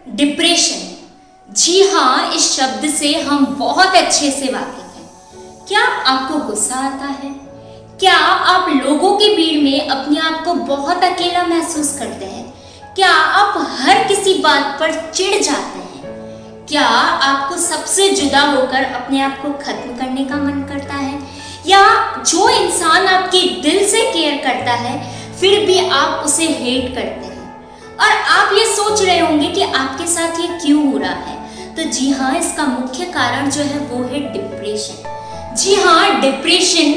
Depression. जी हाँ, इस शब्द से हम बहुत अच्छे से वाकिफ हैं। क्या आपको गुस्सा आता है? क्या आप लोगों की भीड़ में अपने आप को बहुत अकेला महसूस करते हैं? क्या आप हर किसी बात पर चिढ़ जाते हैं? क्या आपको सबसे जुदा होकर अपने आप को खत्म करने का मन करता है? या जो इंसान आपके दिल से केयर करता है फिर भी आप उसे हेट करते हैं? और आप ये सोच रहे होंगे कि आपके साथ ये क्यों हो रहा है। तो जी हाँ, इसका मुख्य कारण जो है वो है डिप्रेशन। जी हाँ, डिप्रेशन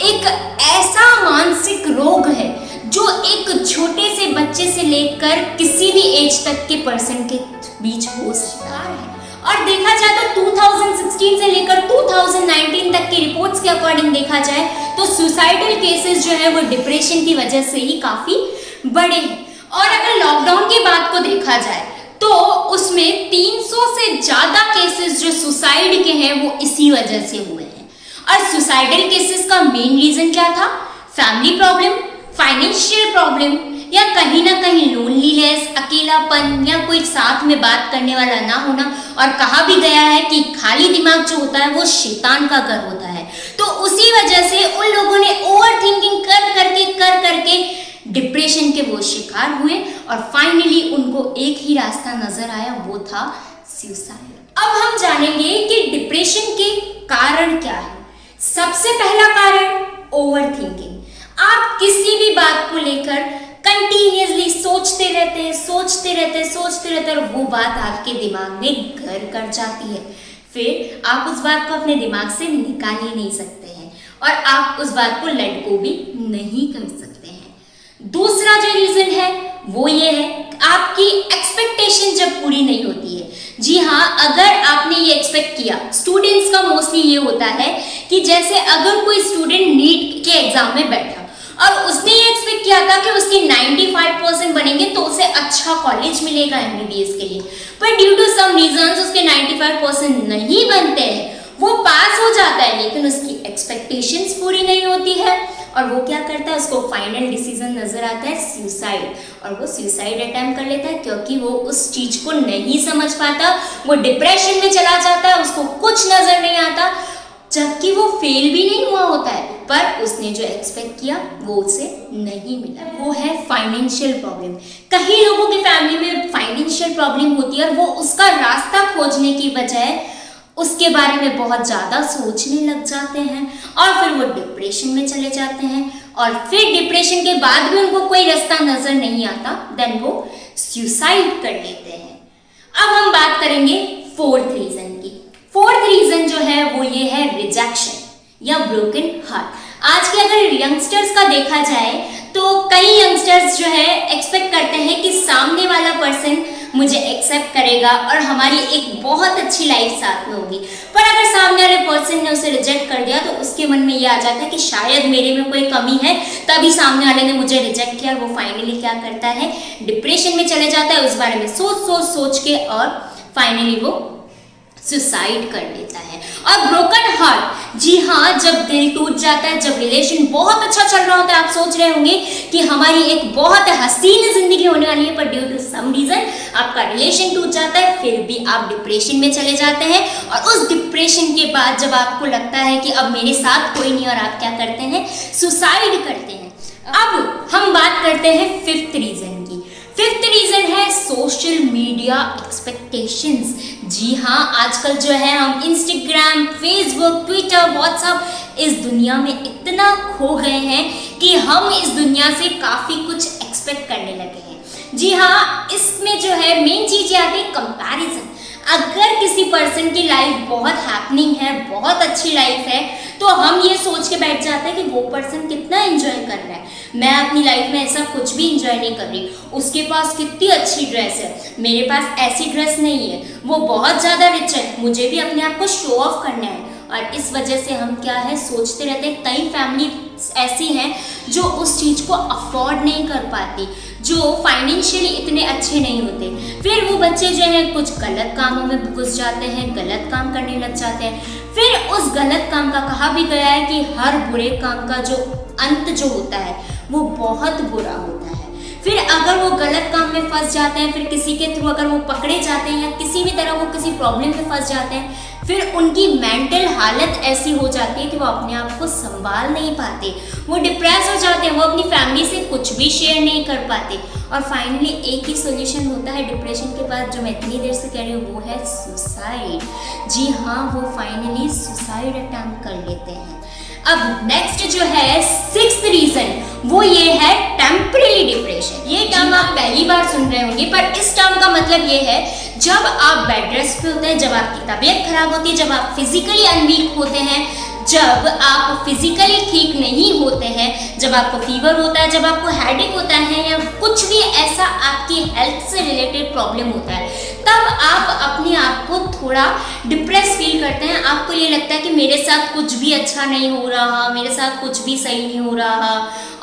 एक ऐसा मानसिक रोग है जो एक छोटे से बच्चे से लेकर किसी भी एज तक के पर्सन के बीच हो सकता है। और देखा जाए तो 2016 से लेकर 2019 तक की रिपोर्ट्स के अकॉर्डिंग देखा जाए तो सुसाइडल केसेस जो है वो डिप्रेशन की वजह से ही काफी बढ़े हैं। और अगर लॉकडाउन की बात को देखा जाए तो उसमें 300 से ज्यादा केसेस जो सुसाइड के हैं वो इसी वजह से हुए हैं। और सुसाइडल केसेस का मेन रीजन क्या था? फैमिली प्रॉब्लम, फाइनेंशियल प्रॉब्लम, या कहीं ना कहीं लोनलीनेस, अकेलापन, या कोई साथ में बात करने वाला ना होना। और कहा भी गया है कि खाली दिमाग जो होता है वो शैतान का घर होता है। तो उसी वजह से उन लोगों ने ओवर थिंकिंग कर करके डिप्रेशन के वो शिकार हुए और फाइनली उनको एक ही रास्ता नजर आया, वो था सुसाइड। अब हम जानेंगे कि डिप्रेशन के कारण क्या है। सबसे पहला कारण ओवर थिंकिंग। आप किसी भी बात को लेकर कंटिन्यूअसली सोचते रहते और वो बात आपके दिमाग में घर कर जाती है। फिर आप उस बात को अपने दिमाग से निकाल ही नहीं सकते हैं और आप उस बात को लेट गो भी नहीं कर सकते हैं। दूसरा जो रीजन है वो ये है, आपकी एक्सपेक्टेशन जब पूरी नहीं होती है। जी हाँ, अगर आपने ये एक्सपेक्ट किया, स्टूडेंट्स का मोस्टली ये होता है कि जैसे अगर कोई स्टूडेंट नीट के एग्जाम में बैठा और उसने ये एक्सपेक्ट किया था कि उसके 95% बनेंगे तो उसे अच्छा कॉलेज मिलेगा एमबीबीएस के लिए, पर ड्यू टू सम रीजंस उसके 95% नहीं बनते हैं, वो पास हो जाता है लेकिन उसकी एक्सपेक्टेशंस पूरी नहीं होती है और वो क्या करता है, उसको फाइनल डिसीजन नजर आता है सुसाइड, और वो सुसाइड अटेम्प्ट कर लेता है क्योंकि वो उस चीज को नहीं समझ पाता, वो डिप्रेशन में चला जाता है, उसको कुछ नजर नहीं आता, जबकि वो फेल भी नहीं हुआ होता है पर उसने जो एक्सपेक्ट किया वो उसे नहीं मिला। वो है फाइनेंशियल प्रॉब्लम। कई लोगों की फैमिली में फाइनेंशियल प्रॉब्लम होती है और वो उसका रास्ता खोजने की बजाय उसके बारे में बहुत ज़्यादा सोचने लग जाते हैं और फिर वो डिप्रेशन में चले जाते हैं और फिर डिप्रेशन के बाद भी उनको कोई रास्ता नजर नहीं आता, देन वो सुसाइड कर लेते हैं। अब हम बात करेंगे फोर्थ रीजन की। फोर्थ रीजन जो है वो ये है रिजेक्शन या ब्रोकन हार्ट। आज के अगर यंगस्टर्स का देखा जाए तो कई यंगस्टर्स जो है एक्सपेक्ट करते हैं कि सामने वाला पर्सन मुझे एक्सेप्ट करेगा और हमारी एक बहुत अच्छी लाइफ साथ में होगी, पर अगर सामने वाले पर्सन ने उसे रिजेक्ट कर दिया तो उसके मन में ये आ जाता है कि शायद मेरे में कोई कमी है तभी सामने वाले ने मुझे रिजेक्ट किया। वो फाइनली क्या करता है, डिप्रेशन में चले जाता है, उस बारे में सोच के और फाइनली वो सुसाइड कर लेता है। और ब्रोकन हार्ट, जी हाँ, जब दिल टूट जाता है, जब रिलेशन बहुत अच्छा चल रहा होता है, आप सोच रहे होंगे कि हमारी एक बहुत हसीन जिंदगी होने वाली है, पर ड्यू टू सम रीजन आपका रिलेशन टूट जाता है, फिर भी आप डिप्रेशन में चले जाते हैं और उस डिप्रेशन के बाद जब आपको लगता है कि अब मेरे साथ कोई नहीं और आप क्या करते हैं, सुसाइड करते हैं। अब हम बात करते हैं फिफ्थ रीजन की। फिफ्थ रीजन है सोशल मीडिया एक्सपेक्टेशंस। जी हाँ, आजकल जो है हम इंस्टाग्राम, फेसबुक, ट्विटर, व्हाट्सएप इस दुनिया में इतना खो गए हैं कि हम इस दुनिया से काफ़ी कुछ एक्सपेक्ट करने लगे हैं। जी हाँ, इसमें जो है मेन चीज़ ये आती है कंपैरिजन। अगर किसी पर्सन की लाइफ बहुत हैपनिंग है, बहुत अच्छी लाइफ है, तो हम ये सोच के बैठ जाते हैं कि वो पर्सन कितना एंजॉय कर रहा है, मैं अपनी लाइफ में ऐसा कुछ भी एंजॉय नहीं कर रही, उसके पास कितनी अच्छी ड्रेस है, मेरे पास ऐसी ड्रेस नहीं है, वो बहुत ज़्यादा रिच है, मुझे भी अपने आप को शो ऑफ करना है। और इस वजह से हम क्या है, सोचते रहते हैं। कई फैमिली ऐसी हैं जो उस चीज़ को अफोर्ड नहीं कर पाती, जो फाइनेंशियली इतने अच्छे नहीं होते, फिर वो बच्चे जो हैं कुछ गलत कामों में घुस जाते हैं, गलत काम करने लग जाते हैं। फिर उस गलत काम का कहा भी गया है कि हर बुरे काम का जो अंत जो होता है वो बहुत बुरा होता है। फिर अगर वो गलत काम में फंस जाते हैं, फिर किसी के थ्रू अगर वो पकड़े जाते हैं या किसी भी तरह वो किसी प्रॉब्लम में फंस जाते हैं, फिर उनकी मेंटल हालत ऐसी हो जाती है कि वो अपने आप को संभाल नहीं पाते, वो डिप्रेस हो जाते हैं, वो अपनी फैमिली से कुछ भी शेयर नहीं कर पाते। और फाइनली एक ही सॉल्यूशन होता है डिप्रेशन के बाद, जो मैं इतनी देर से कह रही हूँ, वो है सुसाइड। जी हाँ, वो फाइनली सुसाइड अटेम्प्ट कर लेते हैं। अब नेक्स्ट जो है 6th रीजन, वो ये है टेम्परेरी डिप्रेशन। ये टर्म आप पहली बार सुन रहे होंगे, पर इस टर्म का मतलब ये है जब आप बेड रेस्ट पे होते हैं, जब आपकी तबीयत खराब होती है, जब आप फिजिकली अनवीक होते हैं, जब आप फिजिकली ठीक नहीं होते हैं, जब आपको फीवर होता है, जब आपको हेडेक होता है या कुछ भी ऐसा आपकी हेल्थ से रिलेटेड प्रॉब्लम होता है, तब आप अपने आप को थोड़ा डिप्रेस फील करते हैं। आपको ये लगता है कि मेरे साथ कुछ भी अच्छा नहीं हो रहा, मेरे साथ कुछ भी सही नहीं हो रहा,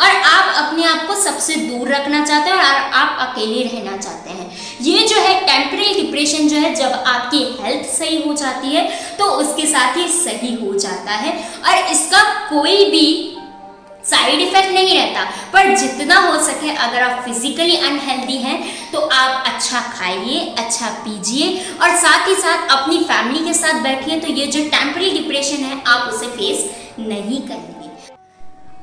और आप अपने आप को सबसे दूर रखना चाहते हैं और आप अकेले रहना चाहते हैं। ये जो है टेम्परेरी डिप्रेशन जो है, जब आपकी हेल्थ सही हो जाती है तो उसके साथ ही सही हो जाता है, और इसका कोई भी साइड इफेक्ट नहीं रहता। पर जितना हो सके अगर आप फिजिकली अनहेल्दी हैं तो आप अच्छा खाइए, अच्छा पीजिए, और साथ ही साथ अपनी फैमिली के साथ बैठिए, तो ये जो टेम्परेरी डिप्रेशन है आप उसे फेस नहीं करेंगे।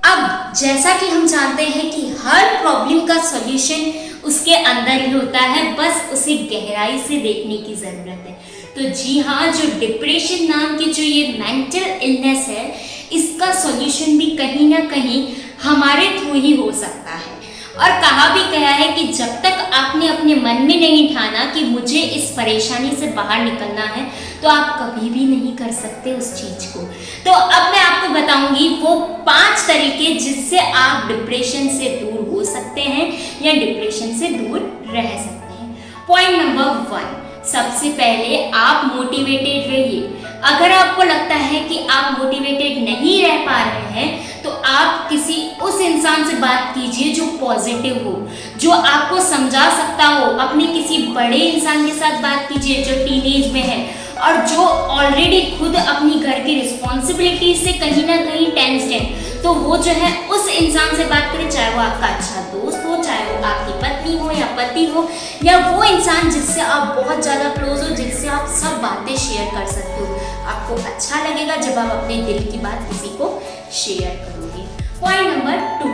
अब जैसा कि हम जानते हैं कि हर प्रॉब्लम का सॉल्यूशन उसके अंदर ही होता है, बस उसे गहराई से देखने की ज़रूरत है। तो जी हाँ, जो डिप्रेशन नाम की जो ये मेंटल इलनेस है, इसका सॉल्यूशन भी कहीं ना कहीं हमारे थ्रू ही हो सकता है। और कहा भी गया है कि जब तक आपने अपने मन में नहीं ठाना कि मुझे इस परेशानी से बाहर निकलना है, तो आप कभी भी नहीं कर सकते उस चीज़ को। तो अब मैं आपको बताऊंगी वो 5 तरीके जिससे आप डिप्रेशन से दूर हो सकते हैं या डिप्रेशन से दूर रह सकते हैं। पॉइंट नंबर 1, सबसे पहले आप मोटिवेटेड रहिए। अगर आपको लगता है कि आप मोटिवेटेड नहीं रह पा रहे हैं, तो आप किसी उस इंसान से बात कीजिए जो पॉजिटिव हो, जो आपको समझा सकता हो। अपने किसी बड़े इंसान के साथ बात कीजिए जो टीनेज में है और जो ऑलरेडी खुद अपनी घर की रिस्पॉन्सिबिलिटी से कहीं ना कहीं टेंस्ड है, तो वो जो है उस इंसान से बात करें, चाहे वो आपका अच्छा दोस्त हो, चाहे वो आपकी पत्नी हो या पति हो, या वो इंसान जिससे आप बहुत ज़्यादा क्लोज हो, जिससे आप सब बातें शेयर कर सकते हो। आपको अच्छा लगेगा जब आप अपने दिल की बात किसी को शेयर करोगे। पॉइंट नंबर 2,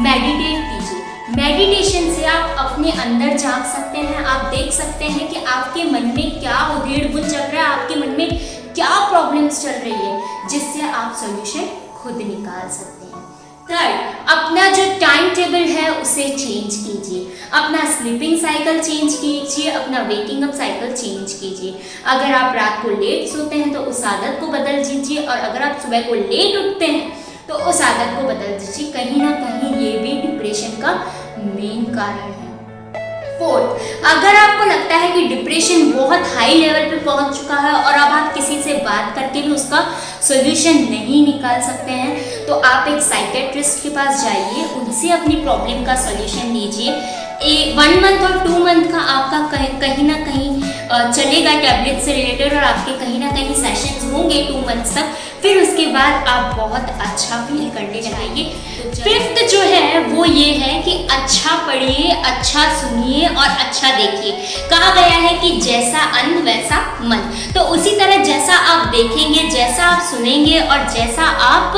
मेडिटेट कीजिए। मेडिटेशन से आप अपने अंदर झांक सकते हैं, आप देख सकते हैं कि आपके मन में क्या उधेड़-बुन चल रहा है, आपके मन में क्या प्रॉब्लम्स चल रही है, जिससे आप सॉल्यूशन खुद निकाल सकते हैं। 3rd, अपना जो टाइम टेबल है उसे चेंज कीजिए, अपना स्लीपिंग साइकिल चेंज कीजिए, अपना वेकिंग अप साइकिल चेंज कीजिए। अगर आप रात को लेट सोते हैं तो उस आदत को बदल दीजिए, और अगर आप सुबह को लेट उठते हैं तो उस आदत को बदल दीजिए। कहीं ना कहीं ये भी डिप्रेशन का मेन कारण है। 4th, अगर आपको लगता है कि डिप्रेशन बहुत हाई लेवल पे पहुंच चुका है और अब आप किसी से बात करके भी उसका सॉल्यूशन नहीं निकाल सकते हैं, तो आप एक साइकेट्रिस्ट के पास जाइए, उनसे अपनी प्रॉब्लम का सॉल्यूशन लीजिए। 1 मंथ और 2 मंथ का आपका कहीं ना कहीं चलेगा टैबलेट से रिलेटेड, और आपके कहीं ना कहीं सेशंस होंगे 2 मंथ्स तक। फिर उसके बाद आप बहुत अच्छा फील करने लगाइए। 5th जो है वो ये है कि अच्छा पढ़िए, अच्छा सुनिए और अच्छा देखिए। कहा गया है कि जैसा अन्न वैसा मन, तो उसी तरह जैसा आप देखेंगे, जैसा आप सुनेंगे और जैसा आप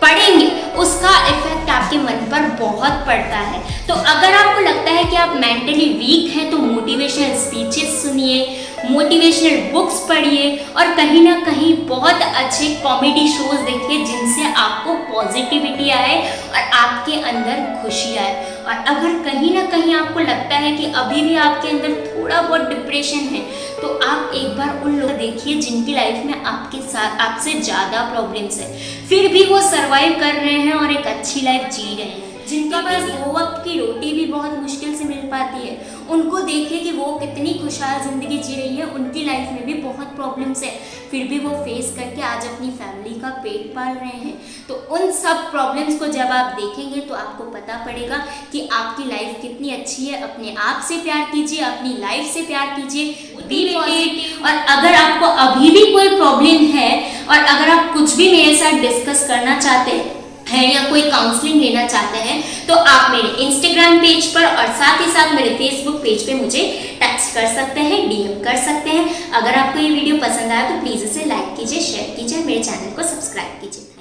पढ़ेंगे, उसका इफेक्ट आपके मन पर बहुत पड़ता है। तो अगर आपको लगता है कि आप मेंटली वीक हैं, तो मोटिवेशनल स्पीचेस सुनिए, मोटिवेशनल बुक्स पढ़िए, और कहीं ना कहीं बहुत अच्छे कॉमेडी शोज देखिए जिनसे आपको पॉजिटिविटी आए और आपके अंदर खुशी आए। और अगर कहीं ना कहीं आपको लगता है कि अभी भी आपके अंदर थोड़ा बहुत डिप्रेशन है, तो आप एक बार उन लोग देखिए जिनकी लाइफ में आपके साथ आपसे ज़्यादा प्रॉब्लम्स है, फिर भी वो सर्वाइव कर रहे हैं और एक अच्छी लाइफ जी रहे हैं। जिनके पास 2 वक्त की रोटी भी बहुत मुश्किल से मिल पाती है, उनको देखिए कि वो कितनी खुशहाल ज़िंदगी जी रही है। उनकी लाइफ में भी बहुत प्रॉब्लम्स है, फिर भी वो फेस करके आज अपनी फैमिली का पेट पाल रहे हैं। तो उन सब प्रॉब्लम्स को जब आप देखेंगे तो आपको पता पड़ेगा कि आपकी लाइफ कितनी अच्छी है। अपने आप से प्यार कीजिए, अपनी लाइफ से प्यार कीजिए, बी पॉजिटिव। और अगर आपको अभी भी कोई प्रॉब्लम है और अगर आप कुछ भी मेरे साथ डिस्कस करना चाहते हैं, हैं या कोई काउंसलिंग लेना चाहते हैं तो आप मेरे इंस्टाग्राम पेज पर और साथ ही साथ मेरे फेसबुक पेज पे मुझे टेक्स्ट कर सकते हैं, डीएम कर सकते हैं। अगर आपको ये वीडियो पसंद आया तो प्लीज़ इसे लाइक कीजिए, शेयर कीजिए, मेरे चैनल को सब्सक्राइब कीजिए।